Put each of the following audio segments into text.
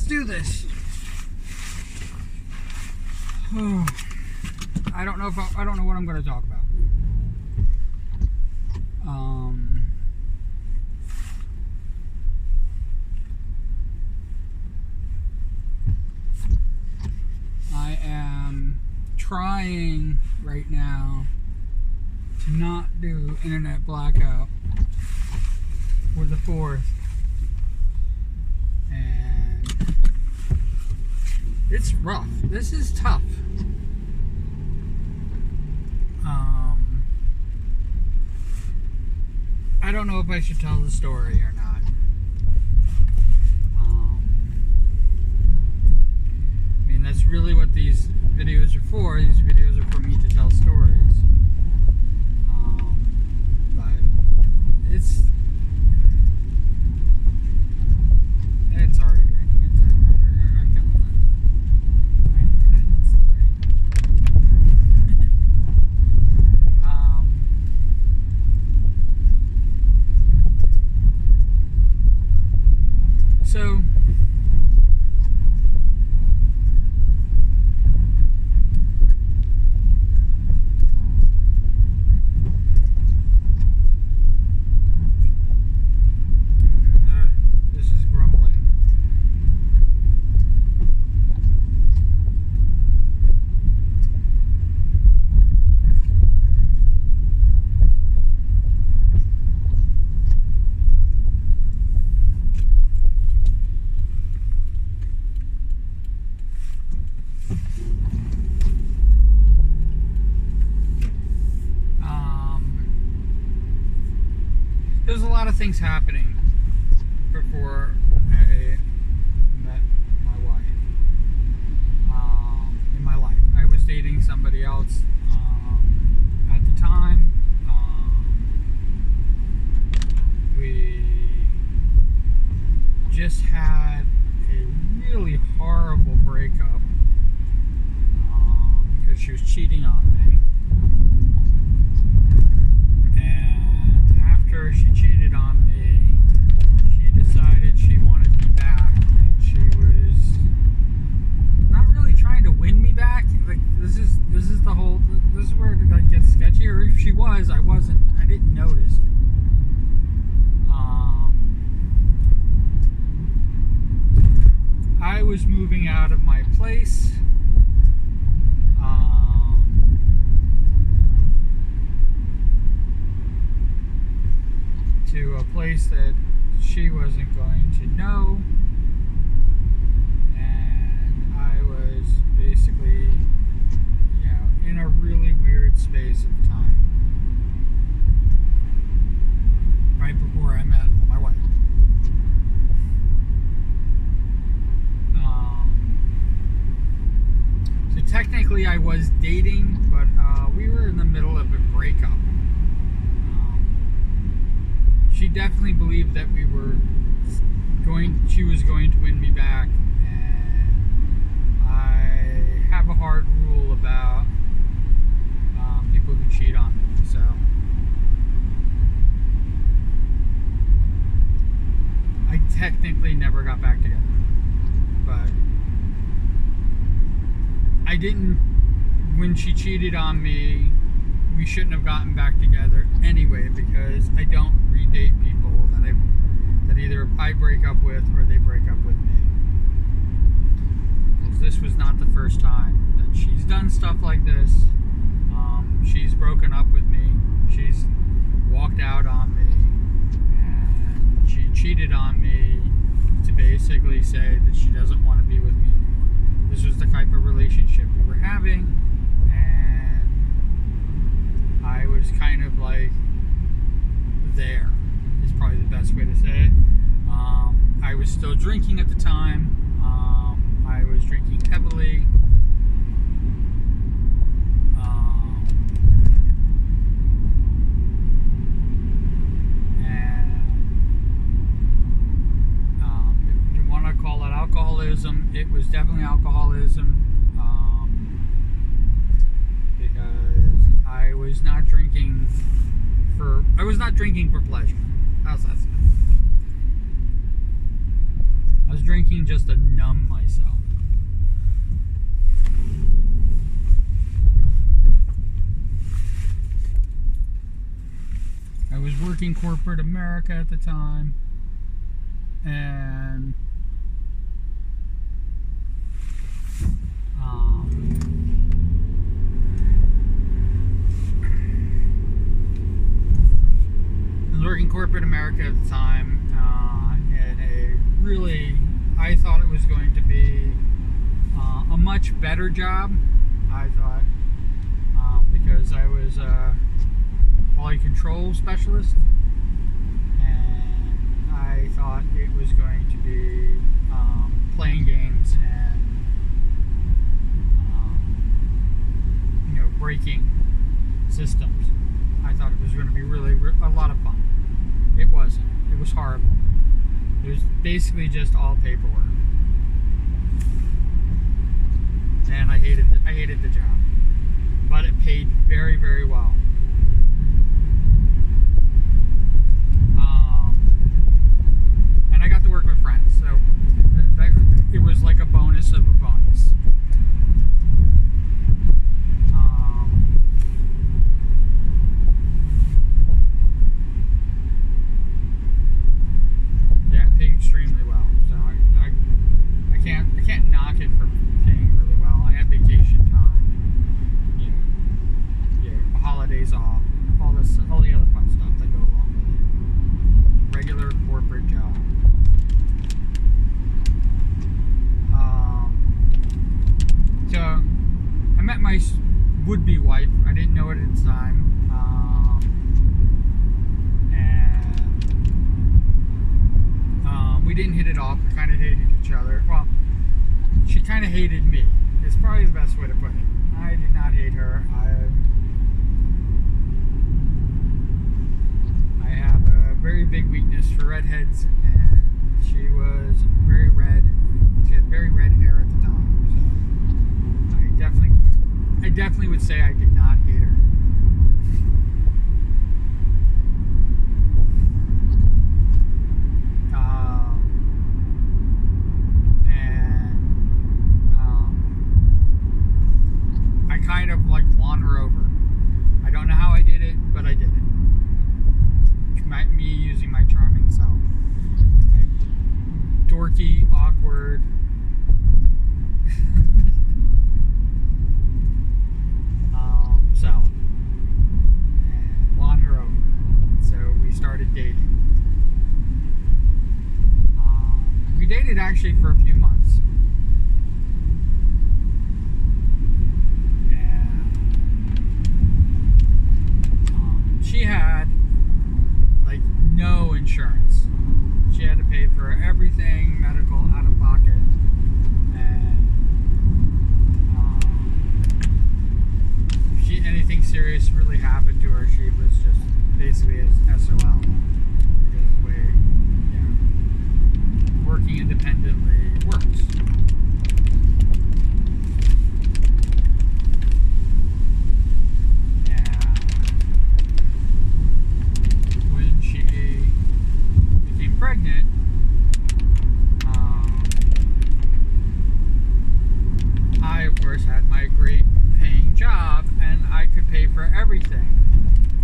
do this. I don't know what I'm going to talk about. I am trying right now to not do internet blackout for the 4th, and it's rough. This is tough. I don't know if I should tell the story or not. I mean, that's really what these videos are for. These videos are for me to tell stories. But it's already raining. It doesn't matter. It's the rain. So this is grumbling. There's a lot of things happening before I met my wife. In my life, I was dating somebody else at the time. We just had a really horrible breakup because she was cheating on me. After she cheated on me, she decided she wanted me back, and she was not really trying to win me back. Like this is where it gets sketchy. Or if she was, I didn't notice it. I was moving out of my place. To a place that she wasn't going to know, and I was basically, in a really weird space of time right before I met my wife. So technically I was dating, but we were in the middle of a breakup. She definitely believed that she was going to win me back, and I have a hard rule about people who cheat on me, so I technically never got back together, but I didn't, when she cheated on me, we shouldn't have gotten back together anyway, because I don't redate people that either I break up with or they break up with me. Because this was not the first time that she's done stuff like this. She's broken up with me. She's walked out on me, and she cheated on me to basically say that she doesn't want to be with me anymore. This was the type of relationship we were having, and I was kind of like there, is probably the best way to say it. I was still drinking at the time. I was drinking heavily. If you want to call it alcoholism, it was definitely alcoholism. Because I was not drinking for pleasure. How's that sound? I was drinking just to numb myself. I was working corporate America at the time, and working corporate America at the time, and I thought it was going to be a much better job. I thought, because I was a quality control specialist, and I thought it was going to be playing games and breaking systems. I thought it was going to be really a lot of fun. It wasn't. It was horrible. It was basically just all paperwork, and I hated the job. But it paid very, very well. And I got to work with friends, so it was like a bonus of a bonus. Extremely well, so I can't knock it for paying really well. I had vacation time, holidays off, all the other fun stuff that go along with it. Regular corporate job. So I met my would-be wife. I didn't know it at the time. We didn't hit it off. We kind of hated each other. Well, she kind of hated me. It's probably the best way to put it. I did not hate her. I have a very big weakness for redheads, and she was very red. She had very red hair at the time. So I definitely would say I did not hate her. Kind of like won her over. I don't know how I did it, but I did it. Me using my charming self. My dorky, awkward, self. And won her over. So we started dating. We dated actually for a few months. She had like no insurance. She had to pay for everything, medical, out of pocket, and if anything serious really happened to her, she was just basically as SOL. Because the way working independently works. Pregnant, I of course had my great paying job and I could pay for everything,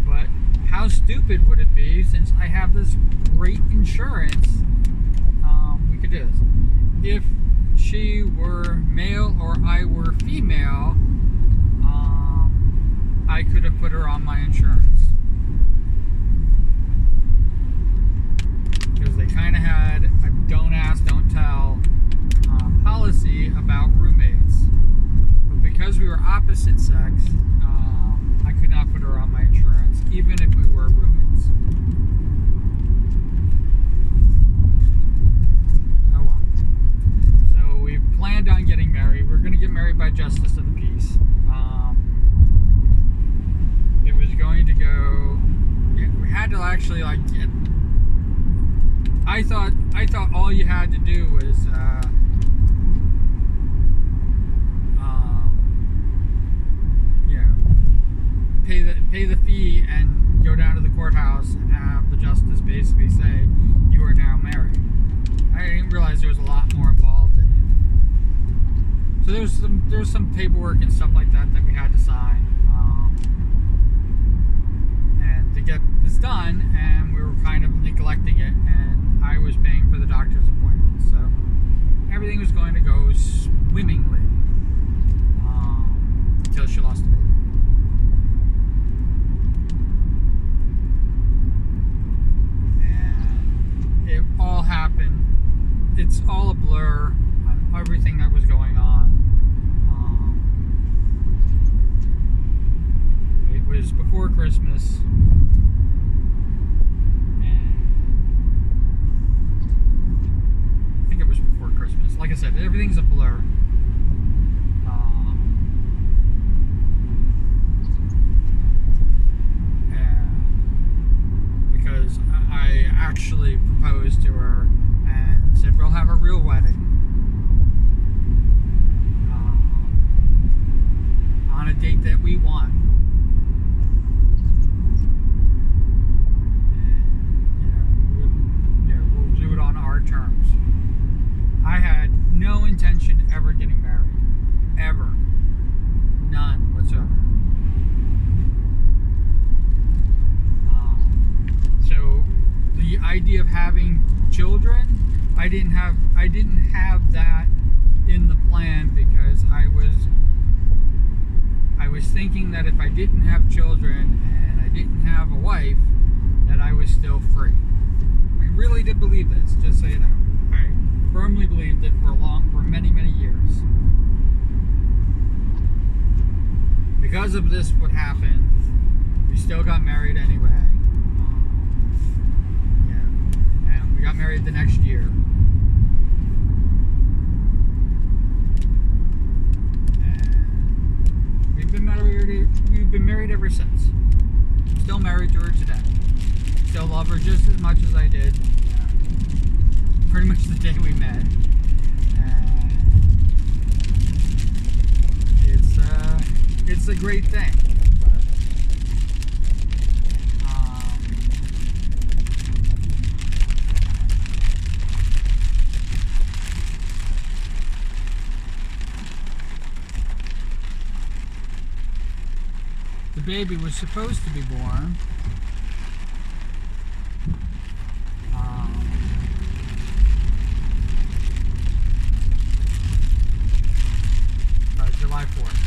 but how stupid would it be, since I have this great insurance, we could do this. If she were male or I were female, I could have put her on my insurance. They kind of had a don't ask, don't tell policy about roommates. But because we were opposite sex, I could not put her on my insurance, even if we were roommates. Oh well. So we planned on getting married. We're going to get married by justice of the peace. It was going to go... we had to actually get... I thought all you had to do was pay the fee and go down to the courthouse and have the justice basically say you are now married. I didn't realize there was a lot there's some paperwork and stuff like that we had to sign, and to get this done, and we were kind of neglecting it, and I was paying for the doctor's appointment, so everything was going to go swimmingly until she lost the baby. And it all happened. It's all a blur on everything that was going on. It was before Christmas, and I think it was before Christmas. Like I said, everything's a blur. Because I actually proposed to her and said we'll have a real wedding on a date that we want. And, we'll do it on our terms. I had no intention of ever getting married. Ever. None whatsoever. So the idea of having children, I didn't have that in the plan, because I was thinking that if I didn't have children and I didn't have a wife, that I was still free. I really did believe this, just so you know. I firmly believed it for many, many years. Because of this, what happened, we still got married anyway. And we got married the next year. And we've been married ever since. Still married to her today. Still love her just as much as I did pretty much the day we met. And it's a great thing. The baby was supposed to be born July 4th.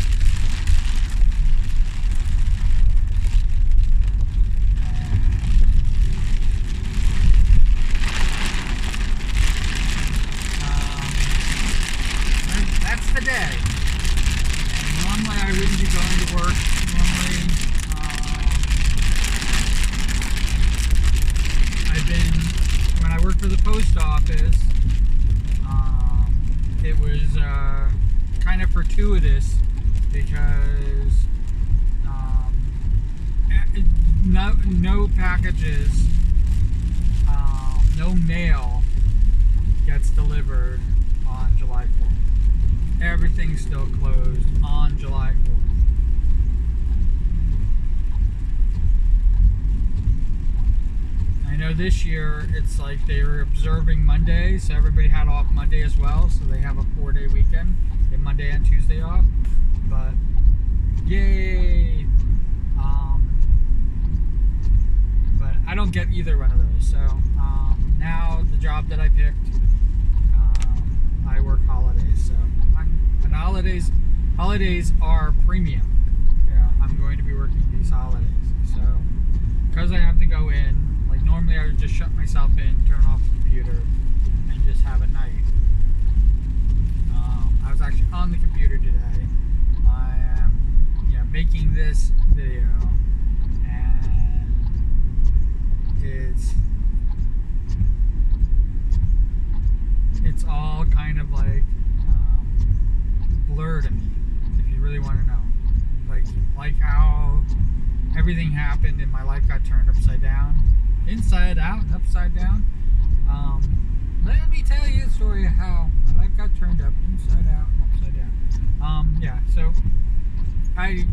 That's the day. And normally I wouldn't be going to work. When I worked for the post office, it was kind of fortuitous, because no packages, no mail gets delivered on July 4th. Everything's still closed on July 4th. I know this year it's like they were observing Monday, so everybody had off Monday as well, so they have a 4-day weekend. They have Monday and Tuesday off. But yay! But I don't get either one of those. So now the job that I picked, I work holidays. So and holidays are premium. Yeah, I'm going to be working these holidays. So because I have to go in. Normally I would just shut myself in, turn off the computer, and just have a night. I was actually on the computer today. I am making this video, and it's all kind of like blur to me, if you really want to know. Like how everything happened and my life got turned upside down. Inside out and upside down. Let me tell you a story of how my life got turned up inside out and upside down. So I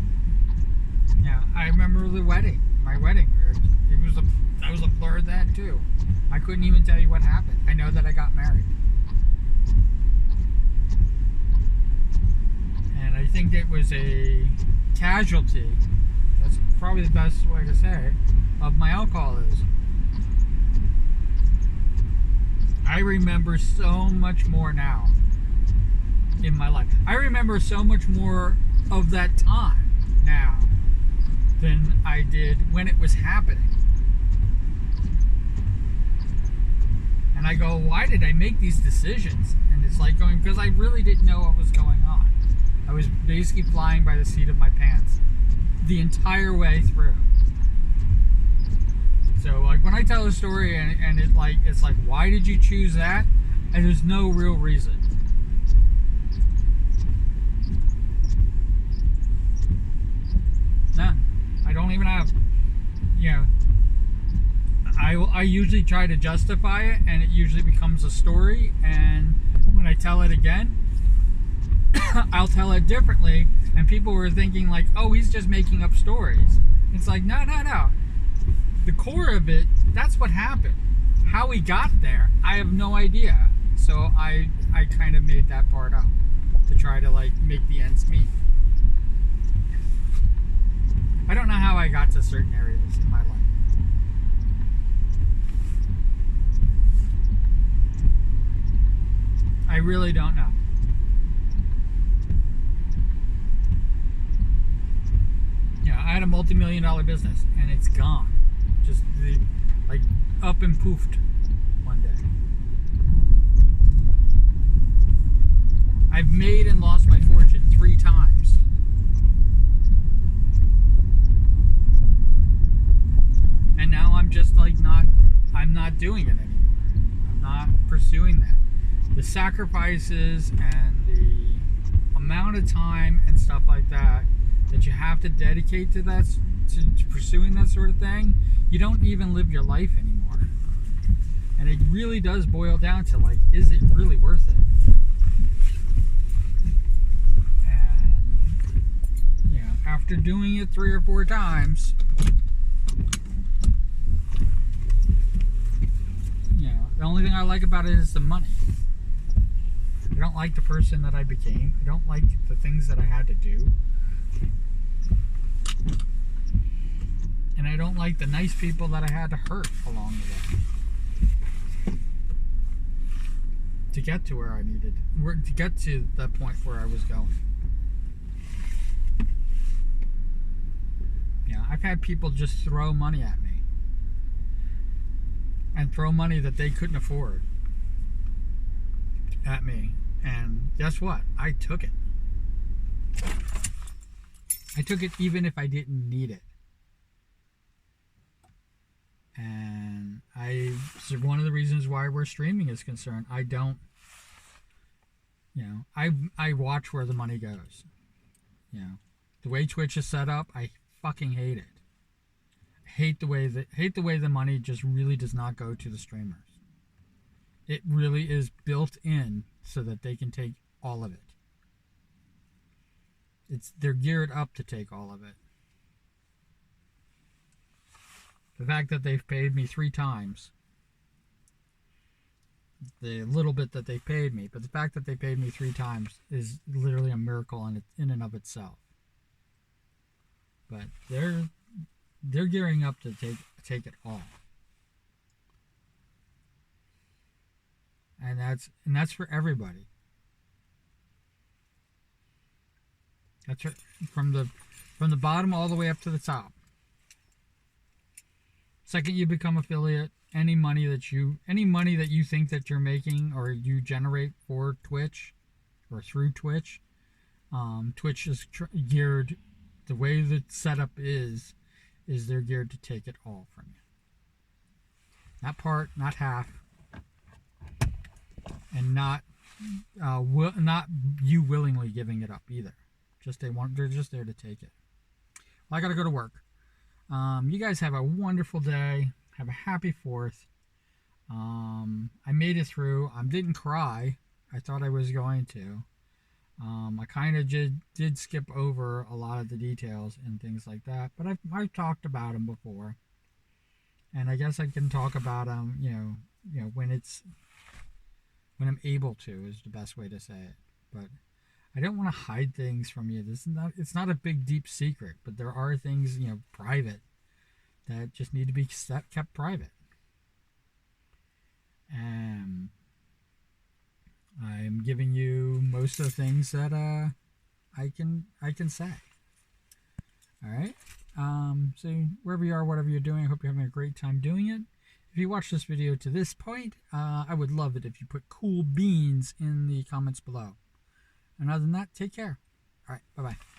remember my wedding. That was a blur then too. I couldn't even tell you what happened. I know that I got married. think it was a casualty, that's probably the best way to say it, of my alcoholism. I remember so much more now in my life. I remember so much more of that time now than I did when it was happening. And I go, why did I make these decisions? And it's like going, because I really didn't know what was going on. I was basically flying by the seat of my pants the entire way through. So like when I tell a story and it's like, why did you choose that? And there's no real reason. None. I don't even have, you know, I usually try to justify it, and it usually becomes a story, and when I tell it again, I'll tell it differently, and people were thinking like, oh, he's just making up stories. It's like, no. The core of it, that's what happened. How we got there, I have no idea. So I kind of made that part up to try to like make the ends meet. I don't know how I got to certain areas in my life. I really don't know. Yeah, I had a multi-million-dollar business and it's gone. Just like up and poofed one day. I've made and lost my fortune 3 times. And now I'm just like I'm not doing it anymore. I'm not pursuing that. The sacrifices and the amount of time and stuff like that you have to dedicate to that, to pursuing that sort of thing, you don't even live your life anymore. And it really does boil down to like, is it really worth it? And you know, after doing it 3 or 4 times, you know, the only thing I like about it is the money. I don't like the person that I became. I don't like the things that I had to do. And I don't like the nice people that I had to hurt along the way to get to where I needed, to get to that point where I was going. Yeah, I've had people just throw money at me and throw money that they couldn't afford at me. And guess what? I took it. I took it even if I didn't need it. And so one of the reasons why we're streaming is concerned, I don't, you know, I watch where the money goes. You know, the way Twitch is set up, I fucking hate it. I hate the way the money just really does not go to the streamers. It really is built in so that they can take all of it. They're geared up to take all of it. The fact that they've paid me 3 times, the little bit that they paid me, but the fact that they paid me 3 times is literally a miracle in and of itself. But they're gearing up to take it all. And that's for everybody. That's from the bottom all the way up to the top. Second you become affiliate, any money that you think that you're making or you generate for Twitch or through Twitch, Twitch is geared, the way the setup is they're geared to take it all from you. Not part, not half, and not you willingly giving it up either. They're just there to take it. Well, I gotta go to work. You guys have a wonderful day. Have a happy 4th. I made it through. I didn't cry. I thought I was going to. I kind of did skip over a lot of the details and things like that, but I've talked about them before, and I guess I can talk about them. You know when I'm able to is the best way to say it. But I don't want to hide things from you. This is not. It's not a big deep secret, but there are things, private, that just need to be kept private. And I'm giving you most of the things that I can say. All right. So wherever you are, whatever you're doing, I hope you're having a great time doing it. If you watched this video to this point, I would love it if you put cool beans in the comments below. And other than that, take care. All right. Bye-bye.